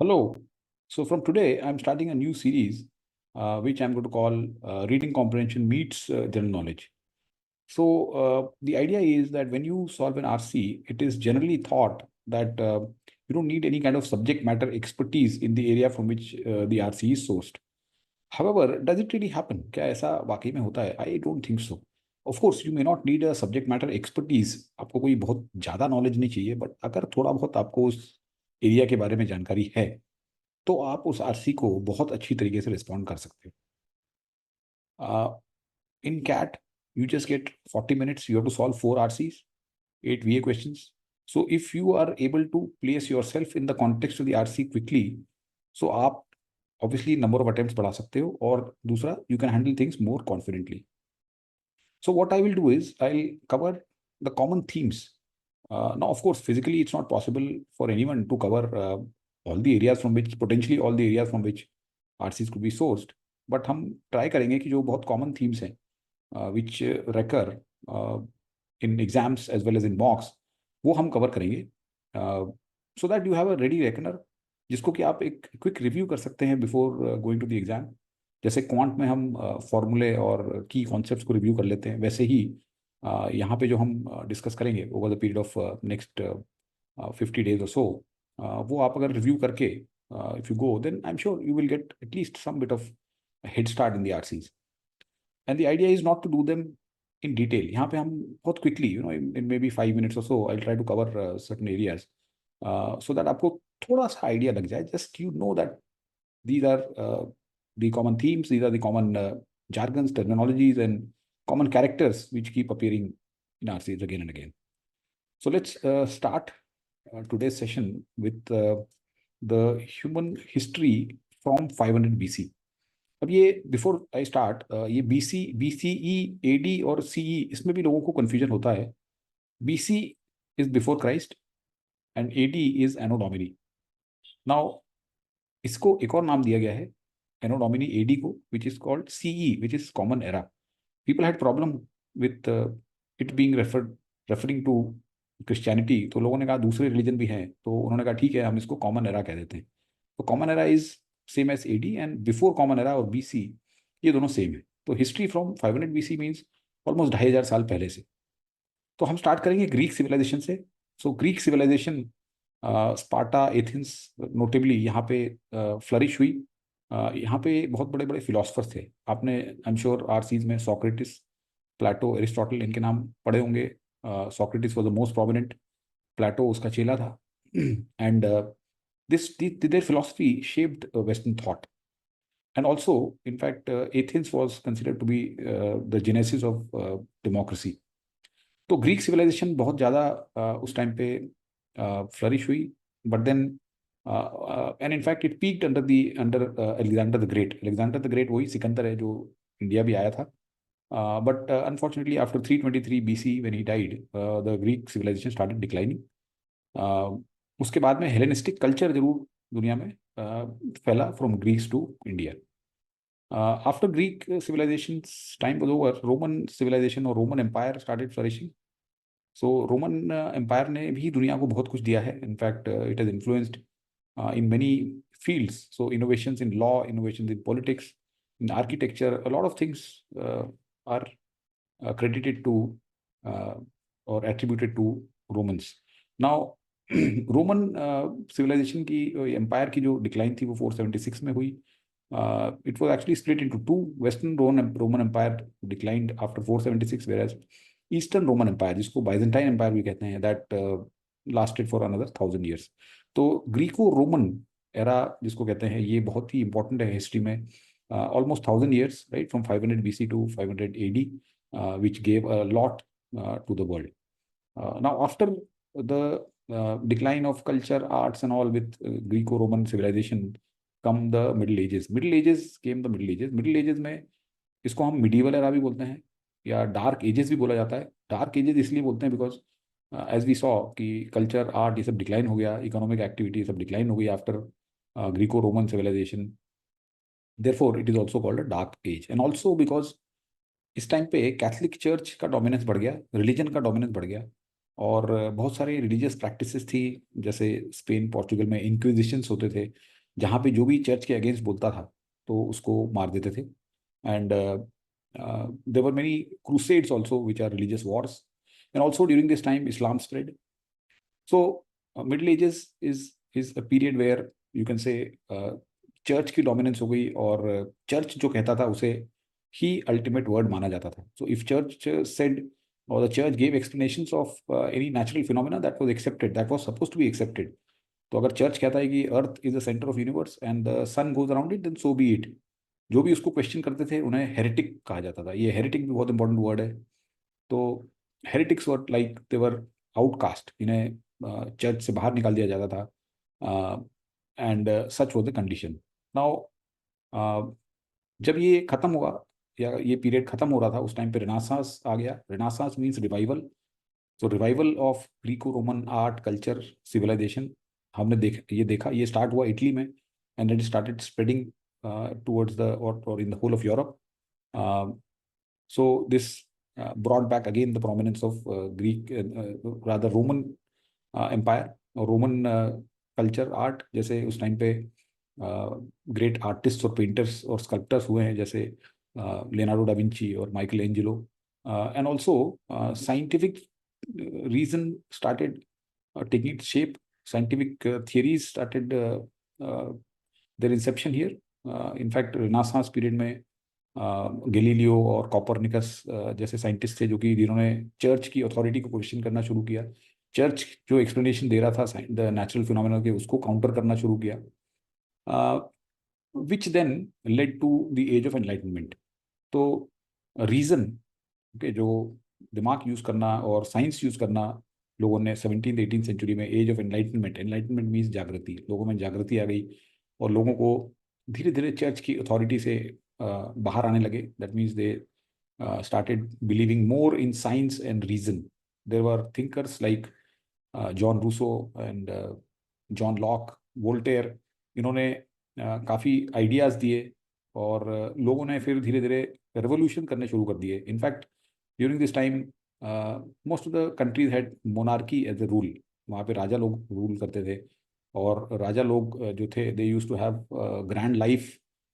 Hello. So from today, I'm starting a new series, which I'm going to call Reading Comprehension Meets General Knowledge. So the idea is that when you solve an RC, it is generally thought that you don't need any kind of subject matter expertise in the area from which the RC is sourced. However, does it really happen? क्या ऐसा वाकई में होता है? I don't think so. Of course, you may not need a subject matter expertise. आपको कोई बहुत ज़्यादा नॉलेज नहीं चाहिए, बट अगर थोड़ा बहुत आपको उस एरिया के बारे में जानकारी है, तो आप उस आरसी को बहुत अच्छी तरीके से रिस्पॉन्ड कर सकते हो। इन cat you just get 40 minutes. You have to solve 4 RCs, 8 VA questions. So if you are able to place yourself in the context of the RC quickly, so आप obviously number of attempts बढ़ा सकते हो, और दूसरा you can handle things more confidently. So what I will do is I'll cover the common themes. Now, of course, physically it's not possible for anyone to cover all the areas from which potentially all the areas from which RCs could be sourced. But हम try करेंगे कि जो बहुत common themes हैं which recur in exams as well as in mocks, वो हम cover करेंगे, so that you have a ready reckoner जिसको कि आप एक quick review कर सकते हैं before going to the exam. जैसे क्वांट में हम फॉर्मूले और की कॉन्सेप्ट्स को रिव्यू कर लेते हैं, वैसे ही यहाँ पे जो हम डिस्कस करेंगे over the period of next 50 days or so, वो आप अगर रिव्यू करके if you go, then I am sure you will get at least some bit of head start in the RCs. And the idea is not to do them in detail. यहाँ पे हम बहुत quickly, in maybe 5 minutes or so, I try to cover certain areas so that आपको थोड़ा सा idea लग जाए. Just you know that these are the common themes, these are the common jargons, terminologies, and common characters which keep appearing in RCs again and again. So let's start today's session with the human history from 500 BC. अब ये before I start, ये BC, BCE, AD और CE, इसमें भी लोगों को confusion होता है. BC is before Christ and AD is Anno Domini. Now इसको एक और नाम दिया गया है Anno Domini AD को, which is called CE, which is Common Era. People had problem with it being referring to Christianity. तो लोगों ने कहा दूसरे रिलीजन भी हैं, तो उन्होंने कहा ठीक है, हम इसको कॉमन एरा कह देते हैं. तो common era is same as AD, and before common era और BC ये दोनों सेम है. तो history from 500 BC means almost 2500 साल पहले से. तो हम स्टार्ट करेंगे ग्रीक सिविलाइजेशन से. So Greek civilization, Sparta, Athens notably यहाँ पे फ्लरिश हुई. यहाँ पे बहुत बड़े बड़े फिलोसफर्स थे. आपने आई एम श्योर आरसीज में सोक्रेटिस, प्लेटो, एरिस्टोटल इनके नाम पढ़े होंगे. Socrates was the most prominent, Plato उसका चेला था. And their philosophy shaped Western thought. And also, in fact, Athens was considered to be the genesis of democracy. तो ग्रीक सिविलाइजेशन बहुत ज़्यादा उस टाइम पे फ्लरिश हुई. But then and in fact it peaked under Alexander the Great. Alexander the Great वही सिकंदर है जो India भी आया था. But unfortunately after 323 BC when he died, the Greek civilisation started declining. उसके बाद में हेलेनिस्टिक कल्चर जरूर दुनिया में फैला from Greece to India. After Greek civilization's time was over, Roman civilization और Roman Empire started flourishing. So Roman Empire ने भी दुनिया को बहुत कुछ दिया है. In fact, it has influenced in many fields. So innovations in law, innovations in politics, in architecture, a lot of things are credited to or attributed to Romans. Now, Roman civilization की empire की जो decline थी वो 476 में हुई. It was actually split into two. Western Roman Empire declined after 476, whereas Eastern Roman Empire, जिसको Byzantine Empire भी कहते हैं, that lasted for another 1000 years. तो ग्रीको रोमन एरा जिसको कहते हैं, ये बहुत ही important है हिस्ट्री में. Almost 1000 years, right, from 500 BC to 500 AD, which gave a lot to the world. Now, after the decline of culture, arts and all with Greco-Roman civilization, come the Middle Ages. Middle Ages came the Middle Ages. Middle Ages में इसको हम medieval era भी बोलते हैं या Dark Ages भी बोला जाता है. Dark Ages इसलिए बोलते हैं because as we saw कि culture, art ये सब decline हो गया, economic activity ये सब decline हो गई after Greco-Roman civilization. Therefore, it is also called a Dark Age. And also because इस टाइम पे कैथलिक चर्च का डोमिनेंस बढ़ गया, रिलीजन का डोमिनेंस बढ़ गया, और बहुत सारे रिलीजियस प्रैक्टिसेस थी. जैसे स्पेन, पोर्चुगल में इंक्विजिशंस होते थे. जहाँ पे जो भी चर्च के अगेंस्ट बोलता था तो उसको मार देते थे. And there were many crusades also, which are religious wars. And also during this time, Islam spread. So Middle Ages is a period where you can say church की डोमिनेंस हो गई, और चर्च जो कहता था उसे ही अल्टीमेट वर्ड माना जाता था. सो इफ चर्च सेड और the church gave explanations of any natural phenomena, that was accepted, that was suppose to be accepted. तो अगर चर्च कहता है कि earth is the centre of universe and the sun goes around it, then so be it. जो भी उसको question करते थे उन्हें हेरेटिक कहा जाता था. ये हेरेटिक भी बहुत इंपॉर्टेंट वर्ड है. तो heretics were like they were outcast, इन्हें चर्च से बाहर निकाल दिया जाता था. And such was the condition. Now जब ये खत्म हुआ या ये पीरियड खत्म हो रहा था, उस टाइम पे रिनासांस आ गया. Renaissance means revival. So revival of Greco Roman art, culture, civilization. हमने ये देखा, ये स्टार्ट हुआ इटली में, and it started spreading towards the और in the whole of Europe. So this brought back again the prominence of Greek, rather Roman empire और Roman culture art. जैसे उस टाइम पे ग्रेट आर्टिस्ट और painters और sculptors हुए हैं, जैसे लियोनार्डो डा विंची और Michelangelo. And also scientific reason started taking its shape. Scientific theories started their inception here. In fact, Renaissance period में गैलीलियो और कॉपरनिकस जैसे साइंटिस्ट थे, जो कि जिन्होंने चर्च की अथॉरिटी को क्वेश्चन करना शुरू किया. चर्च जो एक्सप्लेनेशन दे रहा था द नेचुरल फिनोमेना के, उसको काउंटर करना शुरू किया, which then led to the age of enlightenment. तो रीजन के जो दिमाग यूज करना और साइंस यूज करना लोगों ने 17th 18th सेंचुरी में, age of enlightenment. Enlightenment means जागृति. लोगों में जागृति आ गई और लोगों को धीरे धीरे चर्च की अथॉरिटी से बाहर आने लगे. That means they started believing more in science and reason. There were thinkers like John Rousseau and John Locke, Voltaire. इन्होंने काफ़ी आइडियाज़ दिए और लोगों ने फिर धीरे धीरे रेवोल्यूशन करने शुरू कर दिए. In fact during this time most of the countries had monarchy as a rule. वहाँ पे राजा लोग रूल करते थे, और राजा लोग जो थे, they use to have grand life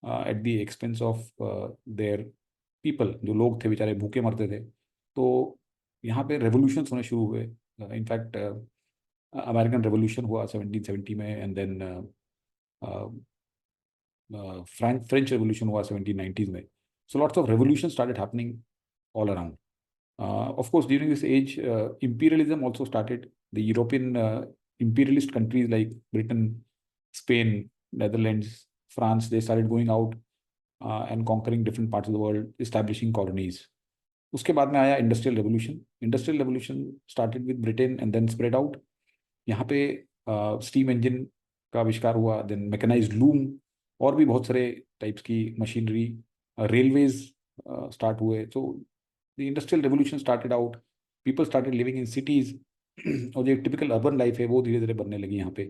at the expense of their people. जो लोग थे बेचारे भूखे मरते थे. तो यहाँ पे रेवोल्यूशंस होने शुरू हुए. इनफैक्ट अमेरिकन रेवोल्यूशन हुआ 1770 में, एंड देन फ्रेंच रेवोल्यूशन हुआ 1790s में. So lots of revolution started happening all around. Of course, during this age, imperialism also started. The European imperialist countries like Britain, Spain, Netherlands, France, they started going out and conquering different parts of the world, establishing colonies. उसके बाद में आया industrial revolution. Industrial revolution started with Britain and then spread out. यहाँ पे steam engine का आविष्कार हुआ, then mechanised loom, और भी बहुत सारे टाइप्स की मशीनरी, रेलवेज स्टार्ट हुए. तो the industrial revolution started out. People started living in cities. और जो एक टिपिकल अर्बन लाइफ है वो धीरे धीरे बनने लगी यहाँ पे.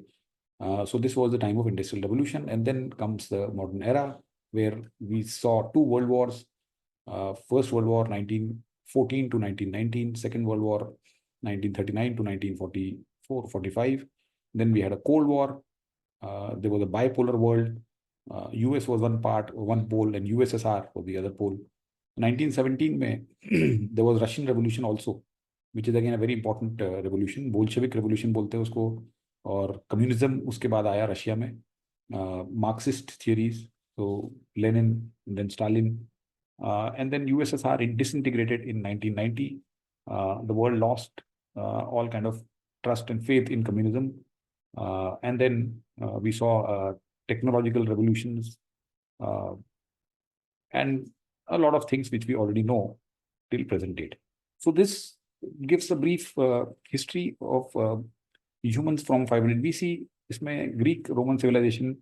So this was the time of industrial revolution, and then comes the modern era where we saw two world wars. First World War 1914 to 1919, Second World War 1939 to 1944-45. Then we had a Cold War. There was a bipolar world. US was one part, one pole, and USSR was the other pole. 1917 में there was Russian Revolution also, which is again a very important revolution. Bolshevik Revolution बोलते हैं उसको. और communism उसके बाद आया Russia में. Marxist theories, तो Lenin, then Stalin, and then USSR disintegrated in 1990. The world lost all kind of trust and faith in communism. And then we saw technological revolutions and a lot of things which we already know till present date. So this gives a brief history of humans from 500 BC. इसमें Greek Roman civilisation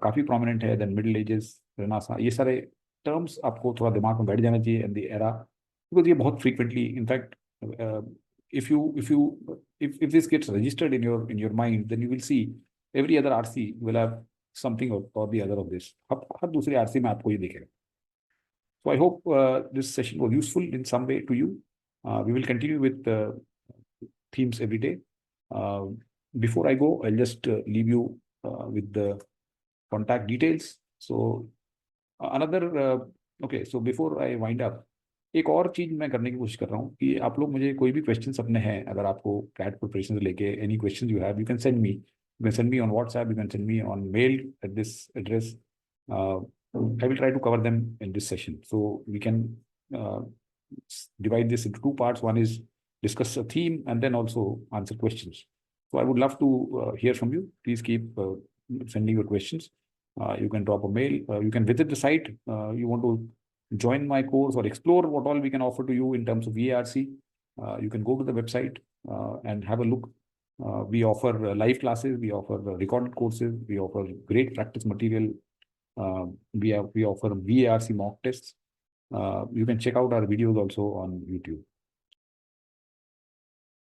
काफ़ी prominent है. Then middle ages, renaissance, ये सारे terms आपको थोड़ा दिमाग में बैठ जाना चाहिए. एंड द एरा, बिकॉज ये बहुत frequently, in fact if this gets registered in your mind, then you will see every other RC will have something or the other of this. हर दूसरे RC में आपको ये दिखेगा. So I hope this session was useful in some way to you. We will continue with themes every day. Before I go, I'll just leave you with the contact details. So another okay, so before I wind up, एक और चीज मैं करने की कोशिश कर रहा हूँ कि आप लोग मुझे कोई भी क्वेश्चंस अपने हैं, अगर आपको कैट प्रिपरेशन से लेके any question you have, you can send me on WhatsApp, you can send me on mail at this address. I will try to cover them in this session. So we can uh, divide this into two parts. One is discuss a theme and then also answer questions. So I would love to hear from you. Please keep sending your questions. You can drop a mail. You can visit the site. You want to join my course or explore what all we can offer to you in terms of VARC. You can go to the website and have a look. We offer live classes. We offer recorded courses. We offer great practice material. We offer VARC mock tests. You can check out our videos also on YouTube.